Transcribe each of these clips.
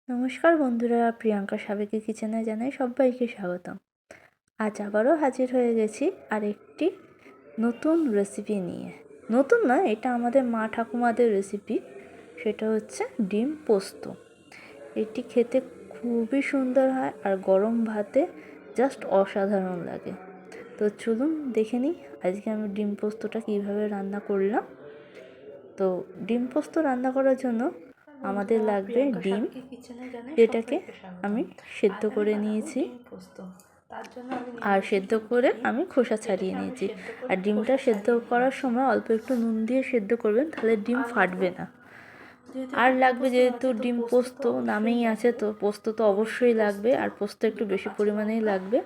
নমস্কার বন্ধুরা, প্রিয়াঙ্কা সাবেকি কিচেনে জানাই সবাইকে স্বাগতম। আজ আবারও হাজির হয়ে গেছি আরেকটি নতুন রেসিপি নিয়ে। নতুন নয়, এটা আমাদের মা ঠাকুমাদের রেসিপি। সেটা হচ্ছে ডিম পোস্ত। এটি খেতে খুবই সুন্দর হয় আর গরম ভাতে জাস্ট অসাধারণ লাগে। তো চলুন দেখে নিই আজকে আমি ডিম পোস্তটা কীভাবে রান্না করলাম। তো ডিম পোস্ত রান্না করার জন্য আমাদের লাগবে ডিম, যেটাকে আমি সেদ্ধ করে নিয়েছি আর সেদ্ধ করে আমি খোসা ছাড়িয়ে নিয়েছি। আর ডিমটা সেদ্ধ করার সময় অল্প একটু নুন দিয়ে সেদ্ধ করবেন, তাহলে ডিম ফাটবে না। আর লাগবে, যেহেতু ডিম পোস্ত নামেই আছে, তো পোস্ত তো অবশ্যই লাগবে, আর পোস্ত একটু বেশি পরিমাণেই লাগবে।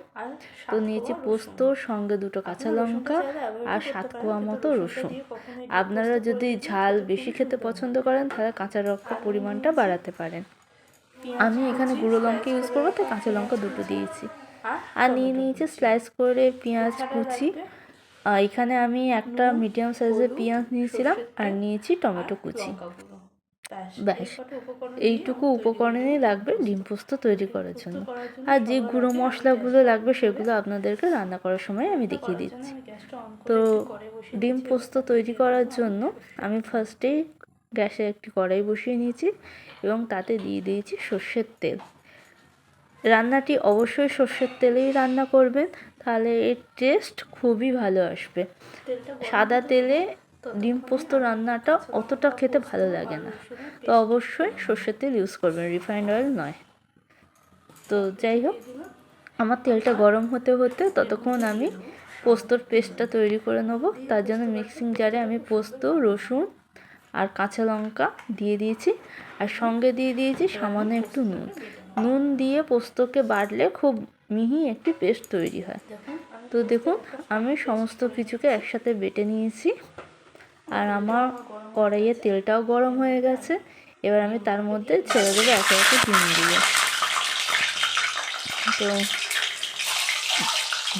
তো নিয়েছি পোস্ত, সঙ্গে 2টো কাঁচা লঙ্কা আর 7 কোয়া মতো রসুন। আপনারা যদি ঝাল বেশি খেতে পছন্দ করেন তাহলে কাঁচা লঙ্কার পরিমাণটা বাড়াতে পারেন। আমি এখানে গুঁড়ো লঙ্কা ইউজ করবো, তো কাঁচা লঙ্কা 2টো দিয়েছি। আর নিয়েছি স্লাইস করে পেঁয়াজ কুচি। এখানে আমি একটা মিডিয়াম সাইজের পেঁয়াজ নিয়েছিলাম আর নিয়েছি টমেটো কুচি। ব্যাস, এইটুকু উপকরণই লাগবে ডিম পোস্ত তৈরি করার জন্য। আর যে গুঁড়ো মশলাগুলো লাগবে সেগুলো আপনাদেরকে রান্না করার সময় আমি দেখিয়ে দিচ্ছি। তো ডিম পোস্ত তৈরি করার জন্য আমি ফার্স্টেই গ্যাসে একটি কড়াই বসিয়ে নিয়েছি এবং তাতে দিয়ে দিয়েছি সর্ষের তেল। রান্নাটি অবশ্যই সর্ষের তেলেই রান্না করবেন, তাহলে এর টেস্ট খুবই ভালো আসবে। সাদা তেলে ডিম পোস্ত রান্নাটা অতটা খেতে ভালো লাগে না, তো অবশ্যই সর্ষের তেল ইউজ করবেন, রিফাইন্ড অয়েল নয়। তো যাই হোক, আমার তেলটা গরম হতে হতে ততক্ষণ আমি পোস্তর পেস্টটা তৈরি করে নেব। তার জন্য মিক্সিং জারে আমি পোস্ত, রসুন আর কাঁচা লঙ্কা দিয়ে দিয়েছি, আর সঙ্গে দিয়ে দিয়েছি সামান্য একটু নুন দিয়ে পোস্তকে বাটলে খুব মিহি একটি পেস্ট তৈরি হয়। তো দেখুন, আমি সমস্ত কিছুকে একসাথে বেটে নিয়েছি আর আমার কড়াইয়ে তেলটাও গরম হয়ে গেছে। এবার আমি তার মধ্যে ছেড়ে দেবো একে একে ডিম দিয়ে। তো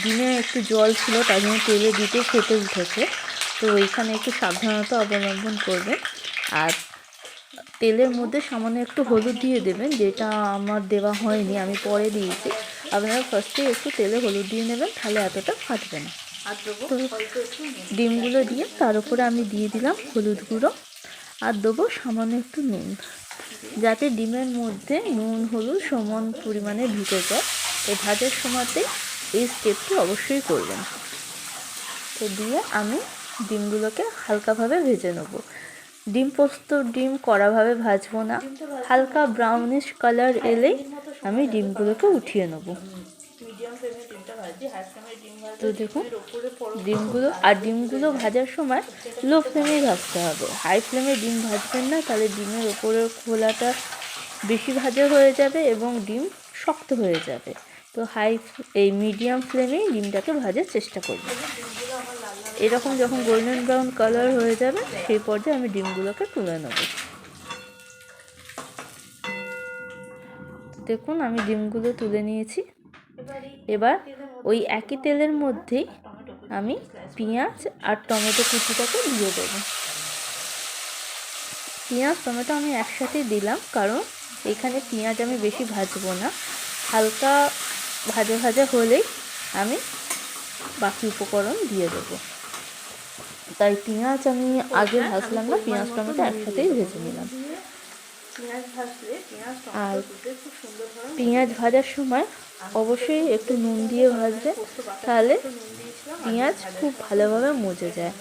ডিমে একটু জল ছিল, তার জন্য তেলে দিতে ফেটে উঠেছে। তো ওইখানে একটু সাবধানতা অবলম্বন করবেন। আর তেলের মধ্যে সামান্য একটু হলুদ দিয়ে দেবেন, যেটা আমার দেওয়া হয়নি, আমি পরে দিয়েছি। আপনারা ফার্স্টে একটু তেলে হলুদ দিয়ে নেবেন, তাহলে এতটা ফাটবে না। তো ডিমগুলো দিয়ে তার উপরে আমি দিয়ে দিলাম হলুদ গুঁড়ো আর দেবো সামান্য একটু নুন, যাতে ডিমের মধ্যে নুন হলুদ সমান পরিমাণে ঢুকে যায়। এই ভাজার সময়তে এই স্টেপটি অবশ্যই করবেন। তো দিয়ে আমি ডিমগুলোকে হালকাভাবে ভেজে নেব। ডিম কড়াভাবে ভাজবো না, হালকা ব্রাউনিশ কালার এলেই আমি ডিমগুলোকে উঠিয়ে নেব। তো দেখুন, ডিমগুলো ভাজার সময় লো ফ্লেমেই ভাজতে হবে, হাই ফ্লেমে ডিম ভাজবেন না, তাহলে ডিমের ওপরের খোলাটা বেশি ভাজা হয়ে যাবে এবং ডিম শক্ত হয়ে যাবে। তো মিডিয়াম ফ্লেমেই ডিমটাকে ভাজার চেষ্টা করবেন। এরকম যখন গোল্ডেন ব্রাউন কালার হয়ে যাবে, সেই পর্যায়ে আমি ডিমগুলোকে তুলে নেব। দেখুন, আমি ডিমগুলো তুলে নিয়েছি। এবার ওই একই তেলের মধ্যেই আমি পেঁয়াজ আর টমেটো কুচিটাকে দিয়ে দেবো। পেঁয়াজ টমেটো আমি একসাথেই দিলাম, কারণ এখানে পেঁয়াজ আমি বেশি ভাজবো না, হালকা ভাজা ভাজা হলেই আমি বাকি উপকরণ দিয়ে দেবো। তাই পেঁয়াজ আমি আগে ভাজলাম না, পেঁয়াজ টমেটো একসাথেই ভেজে নিলাম। আর পেঁয়াজ ভাজার সময় অবশ্যই একটু নুন দিয়ে ভাজবে, তাহলে পেঁয়াজ খুব ভালোভাবে মজে যায়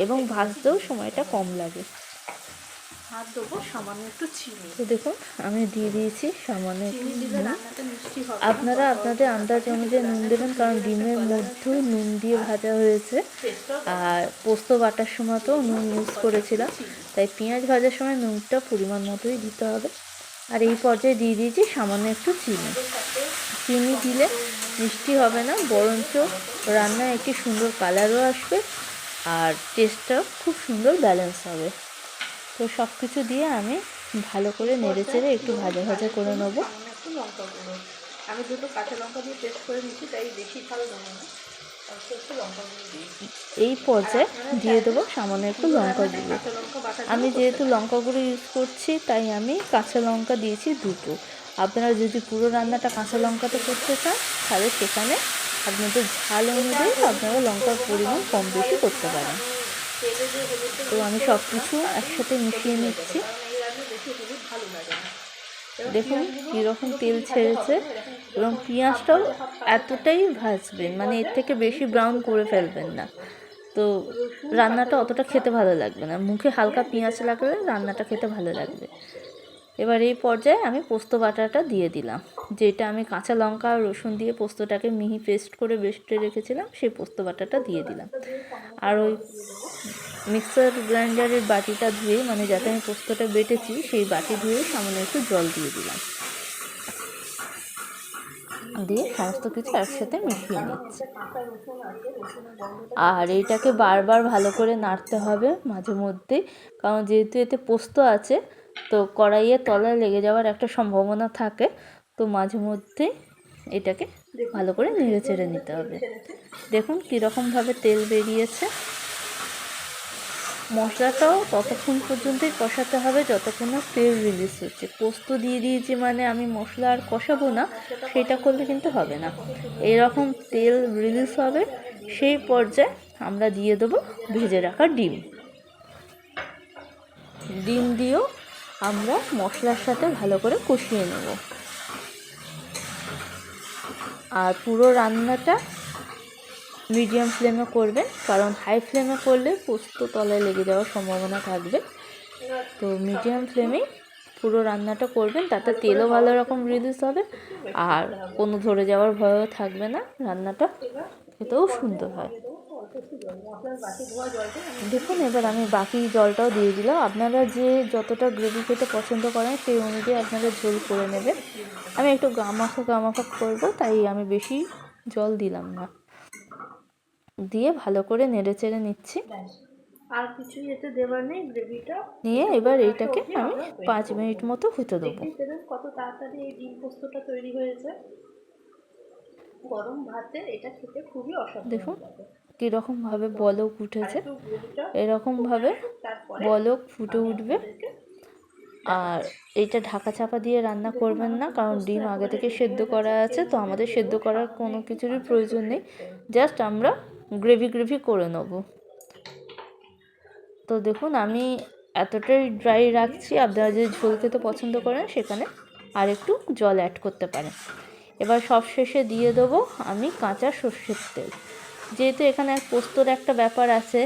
এবং ভাজতেও সময়টা কম লাগে। তো দেখুন, আমি দিয়ে দিয়েছি সামান্য একটু নুন। আপনারা আপনাদের আন্দাজ অনুযায়ী নুন দেবেন, কারণ ডিমের মধ্যেও নুন দিয়ে ভাজা হয়েছে আর পোস্ত বাটার সময়তেও নুন ইউজ করেছিলাম, তাই পেঁয়াজ ভাজার সময় নুনটা পরিমাণ মতোই দিতে হবে। আর এই পর্যায়ে দিয়ে দিয়েছি সামান্য একটু চিনি দিলে মিষ্টি হবে না, বরঞ্চ রান্নায় একটি সুন্দর কালারও আসবে আর টেস্টটাও খুব সুন্দর ব্যালেন্স হবে। তো সব কিছু দিয়ে আমি ভালো করে নেড়ে চেড়ে একটু ভাজা ভাজা করে নেব। আমি 2টো কাঁচা লঙ্কা দিয়ে পেস্ট করে নিচ্ছি, তাই বেশি ঝাল দেবো না, এই পর্যায়ে দিয়ে দেবো সামান্য একটু লঙ্কা গুঁড়ো। আমি যেহেতু লঙ্কা গুঁড়ো ইউজ করছি, তাই আমি কাঁচা লঙ্কা দিয়েছি 2টো। আপনারা যদি পুরো রান্নাটা কাঁচা লঙ্কাতে করতে চান তাহলে সেখানে আপনাদের ঝাল অনুযায়ী আপনারা লঙ্কার পরিমাণ কম বেশি করতে পারেন। তো আমি সব কিছু একসাথে মিশিয়ে নিচ্ছি। দেখুন কীরকম তেল ছেড়েছে, এবং পেঁয়াজটাও এতটাই ভাজবেন, মানে এর থেকে বেশি ব্রাউন করে ফেলবেন না, তো রান্নাটা অতটা খেতে ভালো লাগবে না। মুখে হালকা পেঁয়াজ লাগলে রান্নাটা খেতে ভালো লাগবে। এবার এই পর্যায়ে আমি পোস্ত বাটাটা দিয়ে দিলাম, যেটা আমি কাঁচা লঙ্কা আর রসুন দিয়ে পোস্তটাকে মিহি পেস্ট করে বেটে রেখেছিলাম, সেই পোস্ত বাটাটা দিয়ে দিলাম। আর ওই মিক্সার গ্রাইন্ডারের বাটিটা ধুয়ে, মানে যাতে আমি পোস্তটা বেটেছি সেই বাটি ধুয়ে সামান্য একটু জল দিয়ে দিলাম, দিয়ে সমস্ত কিছু একসাথে মিশিয়ে নিচ্ছি। আর এইটাকে বারবার ভালো করে নাড়তে হবে মাঝে মধ্যে, কারণ যেহেতু এতে পোস্ত আছে তো কড়াইয়ের তলায় লেগে যাওয়ার একটা সম্ভাবনা থাকে, তো মাঝে মধ্যে এটাকে ভালো করে নেড়ে চেড়ে নিতে হবে। দেখুন কীরকমভাবে তেল বেরিয়েছে। মশলাটাও ততক্ষণ পর্যন্তই কষাতে হবে যতক্ষণ না তেল রিলিজ হচ্ছে। পোস্ত দিয়ে দিয়েছি মানে আমি মশলা আর কষাবো না, সেটা করলে কিন্তু হবে না। এরকম তেল রিলিজ হবে, সেই পর্যায়ে আমরা দিয়ে দেবো ভেজে রাখা ডিম। ডিম দিয়েও আমরা মশলার সাথে ভালো করে কষিয়ে নেব। আর পুরো রান্নাটা মিডিয়াম ফ্লেমে করবেন, কারণ হাই ফ্লেমে করলে পোস্ত তলায় লেগে যাওয়ার সম্ভাবনা থাকবে। তো মিডিয়াম ফ্লেমেই পুরো রান্নাটা করবেন, তাতে তেলও ভালো রকম রিলিজ হবে আর কোনো ধরে যাওয়ার ভয়ও থাকবে না, রান্নাটা খেতেও সুন্দর হয়। দেখুন এবার আমি বাকি জলটাও দিয়ে দিলাম। আপনারা যে যতটা গ্রেভি খেতে পছন্দ করেন সেই অনুযায়ী আপনারা ঝোল করে নেবেন। আমি একটু গামাখা করবো, তাই আমি বেশি জল দিলাম না। দিয়ে ভালো করে নেড়ে চেড়ে নিচ্ছি। আর কিছুই এতে দেবার নেই, গ্রেভিটা নিয়ে এবার এইটাকে আমি 5 মিনিট মতো হতে দেবো। কত তাড়াতাড়ি এই ডিম পোস্তটা তৈরি হয়েছে। গরম ভাতে এটা খেতে খুবই অসাধারণ। দেখুন কীরকমভাবে বলক উঠেছে, এরকমভাবে বলক ফুটে উঠবে। আর এইটা ঢাকা চাপা দিয়ে রান্না করবেন না, কারণ ডিম আগে থেকে সেদ্ধ করা আছে, তো আমাদের সেদ্ধ করার কোনো কিছুরই প্রয়োজন নেই, জাস্ট আমরা গ্রেভি করে নেব। তো দেখুন আমি এতটাই ড্রাই রাখছি, আপনারা যদি ঝোল খেতে পছন্দ করেন সেখানে আর একটু জল অ্যাড করতে পারেন। এবার সব শেষে দিয়ে দেবো আমি কাঁচা সর্ষের তেল। যেহেতু এখানে পোস্তর একটা ব্যাপার আছে,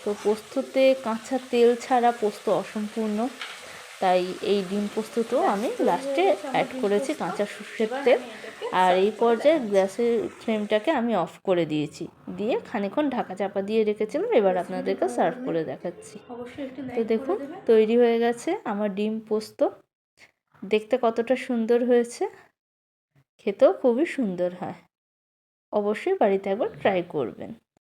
তো পোস্ততে কাঁচা তেল ছাড়া পোস্ত অসম্পূর্ণ, তাই এই ডিম পোস্তটাও আমি লাস্টে অ্যাড করেছি কাঁচা সর্ষের তেল। আর এই পর্যায়ে গ্যাসের ফ্লেমটাকে আমি অফ করে দিয়েছি, দিয়ে খানিকক্ষণ ঢাকা চাপা দিয়ে রেখেছিলাম। এবার আপনাদেরকে সার্ভ করে দেখাচ্ছি। তো দেখুন তৈরি হয়ে গেছে আমার ডিম পোস্ত। দেখতে কতটা সুন্দর হয়েছে, খেতেও খুবই সুন্দর হয়। অবশ্যই বাড়িতে একবার ট্রাই করবেন।